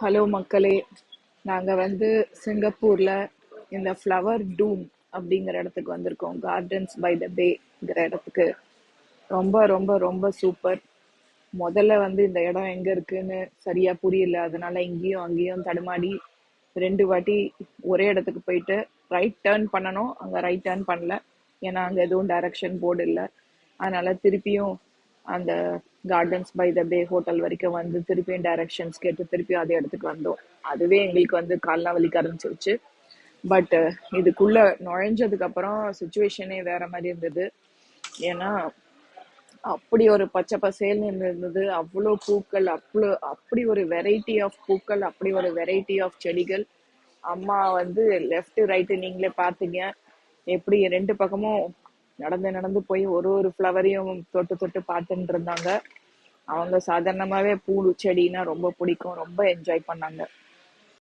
Hello மக்களே, நாங்கள் சிங்கப்பூரில் இந்த ஃப்ளவர் டூம் அப்படிங்கிற இடத்துக்கு வந்திருக்கோம். கார்டன்ஸ் பை த பேங்கிற இடத்துக்கு. ரொம்ப ரொம்ப ரொம்ப சூப்பர். முதல்ல இந்த இடம் எங்கே இருக்குன்னு சரியாக புரியல. அதனால இங்கேயும் அங்கேயும் தடுமாடி 2 வாட்டி ஒரே இடத்துக்கு போயிட்டு ரைட் டேர்ன் பண்ணணும். அங்கே ரைட் டேர்ன் பண்ணல, ஏன்னா அங்கே எதுவும் டைரக்ஷன் போர்டு இல்லை. அதனால திருப்பியும் அந்த gardens by the bay hotel வரைக்கும் திருப்பியும் டைரக்ஷன்ஸ் கேட்டு திருப்பியும் அதே இடத்துக்கு வந்தோம். அதுவே எங்களுக்கு கால்லாம் வலிக்க ஆரம்பிச்சிருச்சு. பட் இதுக்குள்ள நுழைஞ்சதுக்கு அப்புறம் சுச்சுவேஷனே வேற மாதிரி இருந்தது. ஏன்னா அப்படி ஒரு பச்சை பசேல்னு இருந்தது. அவ்வளோ பூக்கள், அப்படி ஒரு வெரைட்டி ஆஃப் பூக்கள், அப்படி ஒரு வெரைட்டி ஆஃப் செடிகள். அம்மா லெஃப்ட் ரைட்டு நீங்களே பார்த்தீங்க. எப்படி 2 பக்கமும் நடந்து நடந்து போய் ஒரு ஒரு ஃப்ளவரையும் தொட்டு தொட்டு பார்த்துட்டு இருந்தாங்க. அவங்க சாதாரணமாவே பூ செடினா ரொம்ப பிடிக்கும், ரொம்ப என்ஜாய் பண்ணாங்க.